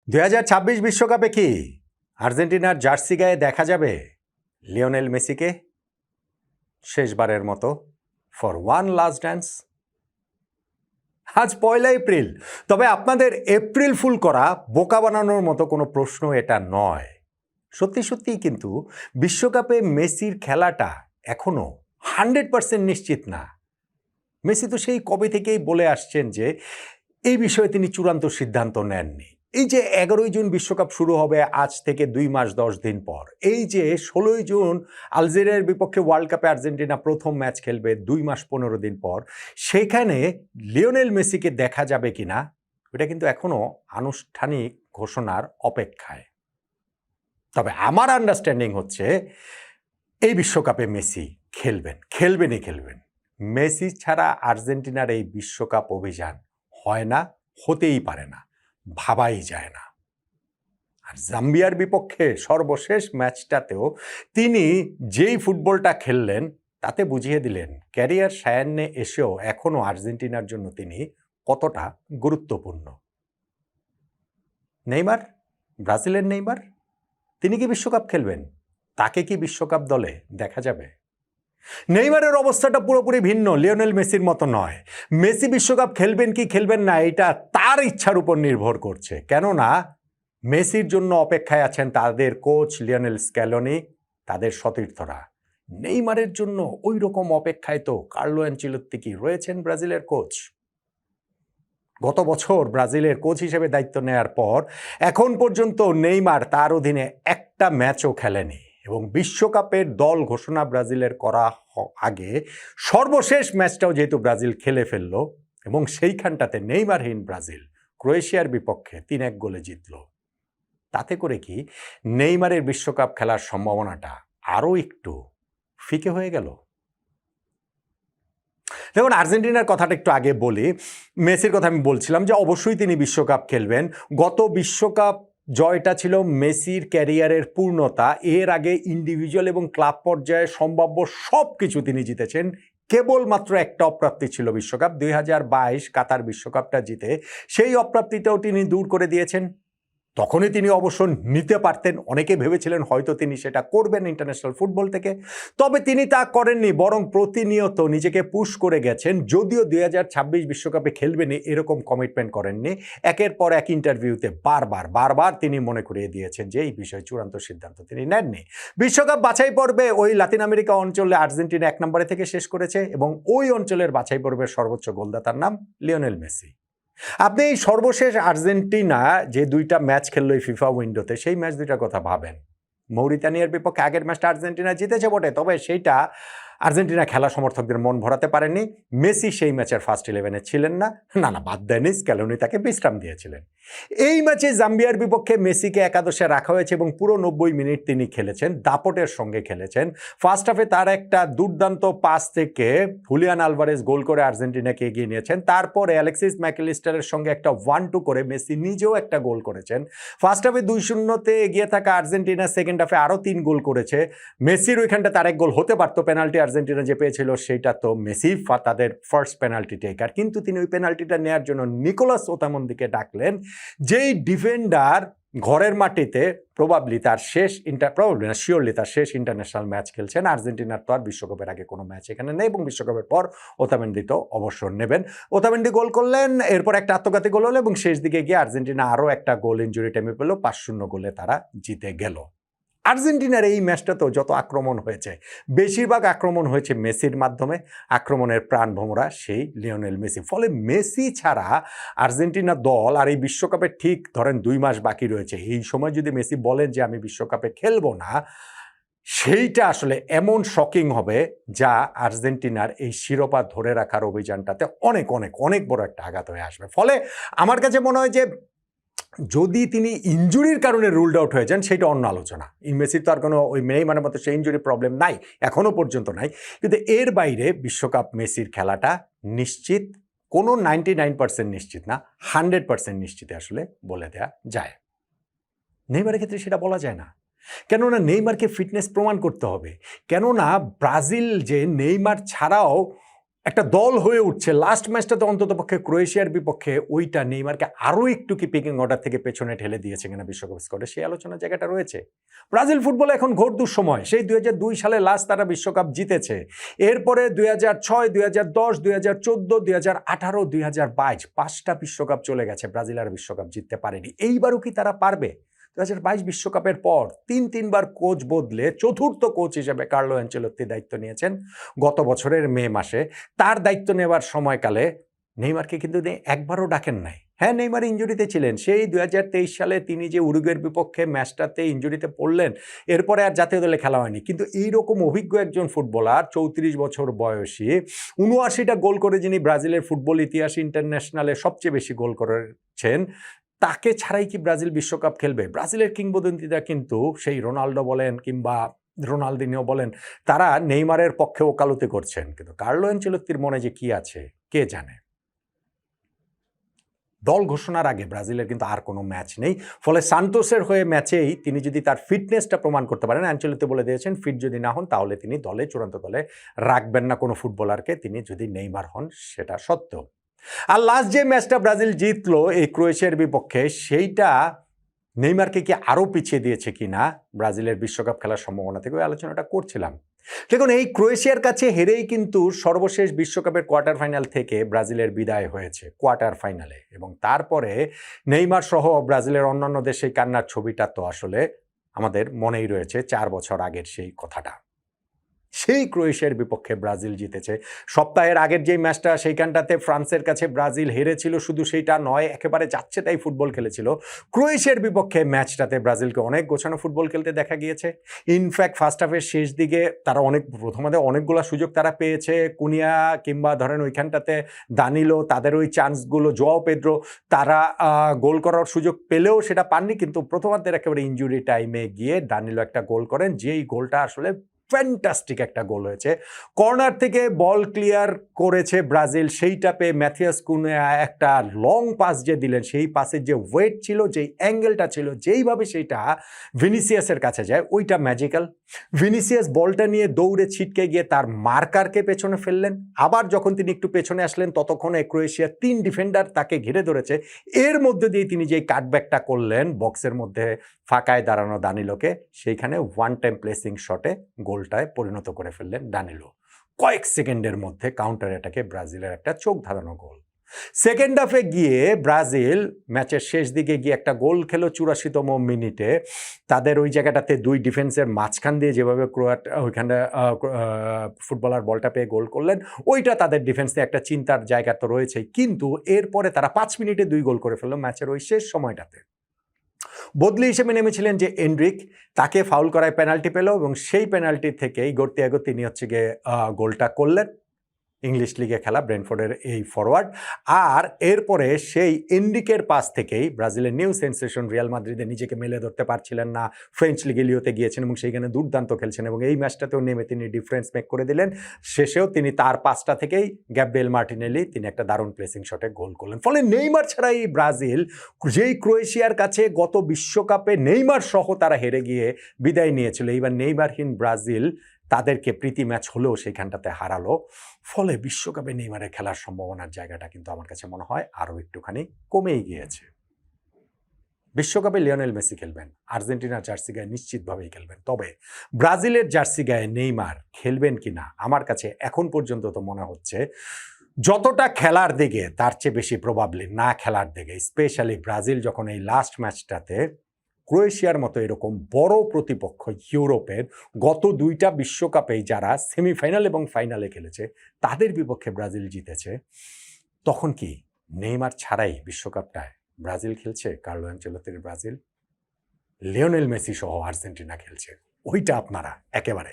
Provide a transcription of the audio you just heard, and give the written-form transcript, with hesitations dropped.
2026 বিশ্বকাপে কি আর্জেন্টিনার জার্সি গায়ে দেখা যাবে লিওনেল মেসিকে শেষবারের মতো ফর ওয়ান লাস্ট ড্যান্স? আজ 1 এপ্রিল, তবে আপনাদের এপ্রিল ফুল করা বোকা বানানোর মতো কোনো প্রশ্ন এটা নয়। সত্যি সত্যিই কিন্তু বিশ্বকাপে মেসির খেলাটা এখনো 100% নিশ্চিত না। মেসি তো সেই কবে থেকেই বলে আসছেন যে এই বিষয়ে তিনি চূড়ান্ত সিদ্ধান্ত নেননি। এই যে 11ই জুন বিশ্বকাপ শুরু হবে আজ থেকে 2 মাস 10 দিন পর, এই যে 16ই জুন আলজেরিয়ার বিপক্ষে ওয়ার্ল্ড কাপে আর্জেন্টিনা প্রথম ম্যাচ খেলবে 2 মাস 15 দিন পর, সেখানে লিওনেল মেসিকে দেখা যাবে কিনা এটা কিন্তু এখনো আনুষ্ঠানিক ঘোষণার অপেক্ষায়। তবে আমার আন্ডারস্ট্যান্ডিং হচ্ছে এই বিশ্বকাপে মেসি খেলবেনই। মেসি ছাড়া আর্জেন্টিনার এই বিশ্বকাপ অভিযান হয় না, হতেই পারে না, ভাবাই যায় না। আর জাম্বিয়ার বিপক্ষে সর্বশেষ ম্যাচটাতেও তিনি যেই ফুটবলটা খেললেন তাতে বুঝিয়ে দিলেন ক্যারিয়ার সায়ান্নে এসেও এখনো আর্জেন্টিনার জন্য তিনি কতটা গুরুত্বপূর্ণ। নেইমার, ব্রাজিলের নেইমার, তিনি কি বিশ্বকাপ খেলবেন? তাকে কি বিশ্বকাপ দলে দেখা যাবে? নেইমারের অবস্থাটা পুরোপুরি ভিন্ন, লিওনেল মেসির মতো নয়। মেসি বিশ্বকাপ খেলবেন কি খেলবেন না এটা তার ইচ্ছার উপর নির্ভর করছে, কেননা মেসির জন্য অপেক্ষায় আছেন তাদের কোচ লিওনেল স্ক্যালোনি, তাদের সতীর্থরা। নেইমারের জন্য ওই রকম অপেক্ষায় তো কার্লো অ্যানচেলত্তি রয়েছেন, ব্রাজিলের কোচ। গত বছর ব্রাজিলের কোচ হিসেবে দায়িত্ব নেয়ার পর এখন পর্যন্ত নেইমার তার অধীনে একটা ম্যাচও খেলেনি এবং বিশ্বকাপের দল ঘোষণা ব্রাজিলের করা আগে সর্বশেষ ম্যাচটাও যেহেতু ব্রাজিল খেলে ফেলল এবং সেইখানটাতে নেইমারহীন ব্রাজিল ক্রোয়েশিয়ার বিপক্ষে 3-1 গোলে জিতল, তাতে করে কি নেইমারের বিশ্বকাপ খেলার সম্ভাবনাটা আরও একটু ফিকে হয়ে গেল? দেখুন, আর্জেন্টিনার কথাটা একটু আগে বলি। মেসির কথা আমি বলছিলাম যে অবশ্যই তিনি বিশ্বকাপ খেলবেন। গত বিশ্বকাপ জয়টা ছিল মেসির ক্যারিয়ারের পূর্ণতা। এর আগে ইন্ডিভিজুয়াল এবং ক্লাব পর্যায়ে সম্ভাব্য সব কিছু তিনি জিতেছেন। কেবলমাত্র একটা অপ্রাপ্তি ছিল বিশ্বকাপ, 2022 কাতার বিশ্বকাপটা জিতে সেই অপ্রাপ্তিটাও তিনি দূর করে দিয়েছেন। তখনই তিনি অবশ্য নিতে পারতেন, অনেকে ভেবেছিলেন হয়তো তিনি সেটা করবেন ইন্টারন্যাশনাল ফুটবল থেকে, তবে তিনি তা করেননি, বরং প্রতিনিয়ত নিজেকে পুশ করে গেছেন। যদিও 2026 বিশ্বকাপে খেলবেন এরকম কমিটমেন্ট করেননি, একের পর এক ইন্টারভিউতে বারবার তিনি মনে করিয়ে দিয়েছেন যে এই বিষয়ে চূড়ান্ত সিদ্ধান্ত তিনি নেননি। বিশ্বকাপ বাছাই পর্বে ওই লাতিন আমেরিকা অঞ্চলে আর্জেন্টিনা 1 নম্বরে থেকে শেষ করেছে এবং ওই অঞ্চলের বাছাই পর্বের সর্বোচ্চ গোলদাতার নাম লিওনেল মেসি। আপনি এই সর্বশেষ আর্জেন্টিনা যে 2টা ম্যাচ খেললো এই ফিফা উইন্ডোতে, সেই ম্যাচ 2টার কথা ভাবেন। মৌরিতানিয়ার বিপক্ষে আগের ম্যাচটা আর্জেন্টিনা জিতেছে বটে, তবে সেইটা আর্জেন্টিনা খেলা সমর্থকদের মন ভরাতে পারেননি। মেসি সেই ম্যাচের ফার্স্ট 11-এ ছিলেন না, বাদ দেয়নি, স্ক্যালোনি তাকে বিশ্রাম দিয়েছিলেন। এই ম্যাচে জাম্বিয়ার বিপক্ষে মেসিকে একাদশে রাখা হয়েছে এবং পুরো 90 মিনিট তিনি খেলেছেন, দাপটের সঙ্গে খেলেছেন। ফার্স্ট হাফে তার একটা দুর্দান্ত পাস থেকে হুলিয়ান আলভারেজ গোল করে আর্জেন্টিনাকে এগিয়ে নিয়েছেন। তারপরে অ্যালেক্সিস ম্যাকঅ্যালিস্টারের সঙ্গে একটা 1-2 করে মেসি নিজেও একটা গোল করেছেন। ফার্স্ট হাফে 2-0-তে এগিয়ে থাকা আর্জেন্টিনা সেকেন্ড হাফে আরও 3 গোল করেছে। মেসির ওইখানটা তার 1 গোল হতে পারতো, পেনাল্টি আর্জেন্টিনা যে পেয়েছিল সেইটা তো মেসি তাদের ফার্স্ট পেনাল্টি টেকার, কিন্তু তিনি ওই পেনাল্টিটা নেওয়ার জন্য নিকোলাস ওতামন্দিকে ডাকলেন, যেই ডিফেন্ডার ঘরের মাটিতে শিওরলি তার শেষ ইন্টারন্যাশনাল ম্যাচ খেলছেন। আর্জেন্টিনার তো আর বিশ্বকাপের আগে কোনো ম্যাচ এখানে নেই এবং বিশ্বকাপের পর ওতামেন্দি তো অবসর নেবেন। ওতামেন্দি গোল করলেন, এরপর একটা আত্মঘাতী গোল হলো এবং শেষ দিকে গিয়ে আর্জেন্টিনা আরও একটা গোল ইনজুরি টাইমে পেল, 5-0 গোলে তারা জিতে গেল। আর্জেন্টিনার এই ম্যাচটাতেও যত আক্রমণ হয়েছে, বেশিরভাগ আক্রমণ হয়েছে মেসির মাধ্যমে। আক্রমণের প্রাণভোমরা সেই লিওনেল মেসি। ফলে মেসি ছাড়া আর্জেন্টিনা দল আর এই বিশ্বকাপে ঠিক ধরেন 2 মাস বাকি রয়েছে, এই সময় যদি মেসি বলেন যে আমি বিশ্বকাপে খেলবো না, সেইটা আসলে এমন শকিং হবে যা আর্জেন্টিনার এই শিরোপা ধরে রাখার অভিযানটাতে অনেক বড় একটা আঘাত হয়ে আসবে। ফলে আমার কাছে মনে হয় যে যদি তিনি ইনজুরির কারণে রুলড আউট হয়ে যান সেটা অন্য আলোচনা। মেসির তো আর কোনো ওই নেইমারের মতো সেই ইনজুরি প্রবলেম নাই, এখনো পর্যন্ত নাই, কিন্তু এর বাইরে বিশ্বকাপ মেসির খেলাটা নিশ্চিত। কোনো 99% নিশ্চিত না, 100% নিশ্চিত আসলে বলে দেয়া যায়। নেইমারের ক্ষেত্রে সেটা বলা যায় না, কেননা নেইমারকে ফিটনেস প্রমাণ করতে হবে। কেননা ব্রাজিল যে নেইমার ছাড়াও একটা দল হয়ে উঠছে, লাস্ট ম্যাচটাতে অন্ততপক্ষে ক্রোয়েশিয়ার বিপক্ষে ওইটা নেইমারকে আরও একটু কি পিকিং অর্ডার থেকে পেছনে ঠেলে দিয়েছে কিনা বিশ্বকাপ স্কোয়াডে, সেই আলোচনার জায়গাটা রয়েছে। ব্রাজিল ফুটবলে এখন ঘোর দুঃসময়। সেই 2002 সালে লাস্ট তারা বিশ্বকাপ জিতেছে, এরপরে 2006, 2010, 2014, 2018, 2022 5টা বিশ্বকাপ চলে গেছে, ব্রাজিল আর বিশ্বকাপ জিততে পারেনি। এইবারও কি তারা পারবে? 2022 বিশ্বকাপের পর তিনবার কোচ বদলে চতুর্থ কোচ হিসেবে কার্লো অ্যানচেলত্তি দায়িত্ব নিয়েছেন গত বছরের মে মাসে। তার দায়িত্ব নেওয়ার সময়কালে নেইমারকে কিন্তু একবারও ডাকেন নাই। হ্যাঁ, নেইমার ইনজুরিতে ছিলেন। সেই 2023 সালে তিনি যে উরুগুয়ের বিপক্ষে ম্যাচটাতে ইনজুরিতে পড়লেন, এরপরে আর জাতীয় দলে খেলা হয়নি। কিন্তু এইরকম অভিজ্ঞ একজন ফুটবলার, 34 বছর বয়সী, 79টা গোল করে যিনি ব্রাজিলের ফুটবল ইতিহাসে ইন্টারন্যাশনালে সবচেয়ে বেশি গোল করেছেন, তাকে ছাড়াই কি ব্রাজিল বিশ্বকাপ খেলবে? ব্রাজিলের কিংবদন্তিরা কিন্তু সেই রোনাল্ডো বলেন কিংবা রোনালদিনিও বলেন, তারা নেইমারের পক্ষে ওকালতি করছেন। কিন্তু কার্লো অ্যানচেলত্তির মনে যে কি আছে কে জানে। দল ঘোষণার আগে ব্রাজিলের কিন্তু আর কোনো ম্যাচ নেই। ফলে সান্তোসের হয়ে ম্যাচেই তিনি যদি তার ফিটনেসটা প্রমাণ করতে পারেন, অ্যানচেলত্তি বলে দিয়েছেন ফিট যদি না হন তাহলে তিনি দলে, চূড়ান্ত দলে রাখবেন না কোনো ফুটবলারকে, তিনি যদি নেইমার হন সেটা সত্য। আর লাস্ট যে ম্যাচটা ব্রাজিল জিতলো এই ক্রোয়েশিয়ার বিপক্ষে, সেইটা নেইমারকে কি আরও পিছিয়ে দিয়েছে কিনা ব্রাজিলের বিশ্বকাপ খেলার সম্ভাবনা থেকে, ওই আলোচনাটা করছিলাম। দেখুন, এই ক্রোয়েশিয়ার কাছে হেরেই কিন্তু সর্বশেষ বিশ্বকাপের কোয়ার্টার ফাইনাল থেকে ব্রাজিলের বিদায় হয়েছে কোয়ার্টার ফাইনালে, এবং তারপরে নেইমার সহ ব্রাজিলের অন্যান্য দেশে কান্নার ছবিটা তো আসলে আমাদের মনেই রয়েছে, 4 বছর আগের সেই কথাটা। সেই ক্রোয়েশিয়ার বিপক্ষে ব্রাজিল জিতেছে। সপ্তাহের আগের যেই ম্যাচটা, সেইখানটাতে ফ্রান্সের কাছে ব্রাজিল হেরেছিল, শুধু সেইটা নয়, একেবারে যাচ্ছে তাই ফুটবল খেলেছিল। ক্রোয়েশিয়ার বিপক্ষে ম্যাচটাতে ব্রাজিলকে অনেক গোছানো ফুটবল খেলতে দেখা গিয়েছে। ইনফ্যাক্ট ফার্স্ট হাফের শেষ দিকে তারা প্রথমে অনেকগুলো সুযোগ তারা পেয়েছে, কুনিয়া কিংবা ধরেন ওইখানটাতে দানিলো, তাদের ওই চান্সগুলো, জোয়াও পেদ্রো, তারা গোল করার সুযোগ পেলেও সেটা পাননি। কিন্তু প্রথমার্ধের একেবারে ইনজুরি টাইমে গিয়ে দানিলো একটা গোল করেন, যেই গোলটা আসলে ফ্যান্টাস্টিক একটা গোল হয়েছে। কর্নার থেকে বল ক্লিয়ার করেছে ব্রাজিল, সেইটা পেয়ে ম্যাথিয়াস কুনিয়া একটা লং পাস যে দিলেন, সেই পাসের যে ওয়েট ছিল, যেই অ্যাঙ্গেলটা ছিল, যেইভাবে সেইটা ভিনিসিয়াসের কাছে যায়, ওইটা ম্যাজিক্যাল। ভিনিসিয়াস বলটা নিয়ে দৌড়ে ছিটকে গিয়ে তার মার্কারকে পেছনে ফেললেন। আবার যখন তিনি একটু পেছনে আসলেন, ততক্ষণে ক্রোয়েশিয়ার 3 ডিফেন্ডার তাকে ঘিরে ধরেছে। এর মধ্যে দিয়ে তিনি যেই কাটব্যাকটা করলেন বক্সের মধ্যে ফাঁকায় দাঁড়ানো দানিলোকে, সেইখানে ওয়ান টাইম প্লেসিং শটে গোলটায় পরিণত করে ফেললেন দানিলো। কয়েক সেকেন্ডের মধ্যে কাউন্টার অ্যাটাকে ব্রাজিলের একটা চোখ ধাঁধানো গোল। সেকেন্ড হাফে গিয়ে ব্রাজিল ম্যাচের শেষ দিকে গিয়ে একটা গোল খেলো 84তম মিনিটে। তাদের ওই জায়গাটাতে 2 ডিফেন্সের মাঝখান দিয়ে যেভাবে ওইখানে ফুটবলার বলটা পেয়ে গোল করলেন, ওইটা তাদের ডিফেন্সে একটা চিন্তার জায়গা তো রয়েছেই। কিন্তু এরপরে তারা 5 মিনিটে 2 গোল করে ফেললো ম্যাচের ওই শেষ সময়টাতে। বদলি হিসেবে নেমেছিলেন যে এনরিক, তাকে ফাউল করায় পেনাল্টি পেল, এবং সেই পেনাল্টি থেকেই গড়তে তিনি হচ্ছে গিয়ে গোলটা করলেন। ইংলিশ লিগে খেলা ব্রেন্টফোর্ডের এই ফরওয়ার্ড। আর এরপরে সেই এনরিকের পাস থেকেই ব্রাজিলের নিউ সেন্সেশন রিয়াল মাদ্রিদে নিজেকে মেলে ধরতে পারছিলেন না, ফ্রেঞ্চ লিগে লিওতে গিয়েছেন এবং সেইখানে দুর্দান্ত খেলছেন, এবং এই ম্যাচটাতেও নেমে তিনি ডিফারেন্স মেক করে দিলেন। শেষেও তিনি তার পাসটা থেকেই গ্যাব্রিয়েল মার্টিনেলি তিনি একটা দারুণ প্লেসিং শটে গোল করলেন। ফলে নেইমার ছাড়া এই ব্রাজিল, যেই ক্রোয়েশিয়ার কাছে গত বিশ্বকাপে নেইমার সহ তারা হেরে গিয়ে বিদায় নিয়েছিল, এইবার নেইমারহীন ব্রাজিল তাদেরকে প্রীতি ম্যাচ হলেও সেইখানটাতে হারালো। ফলে বিশ্বকাপে নেইমারের খেলার সম্ভাবনার জায়গাটা কিন্তু আমার কাছে মনে হয় আরও একটুখানি কমেই গিয়েছে। বিশ্বকাপে লিওনেল মেসি খেলবেন, আর্জেন্টিনার জার্সি গায়ে নিশ্চিতভাবেই খেলবেন, তবে ব্রাজিলের জার্সি গায়ে নেইমার খেলবেন কিনা আমার কাছে এখন পর্যন্ত তো মনে হচ্ছে যতটা খেলার দিকে তার চেয়ে বেশি প্রবাবলি না খেলার দিকে। স্পেশালি ব্রাজিল যখন এই লাস্ট ম্যাচটাতে ক্রোয়েশিয়ার মতো এরকম বড় প্রতিপক্ষ ইউরোপের, গত 2টা বিশ্বকাপেই যারা সেমিফাইনাল এবং ফাইনালে খেলেছে তাদের বিপক্ষে ব্রাজিল জিতেছে, তখন কি নেইমার ছাড়াই বিশ্বকাপটায় ব্রাজিল খেলছে? কার্লো অ্যানচেলত্তির ব্রাজিল লিওনেল মেসি সহ আর্জেন্টিনা খেলছে, ওইটা আপনারা একেবারে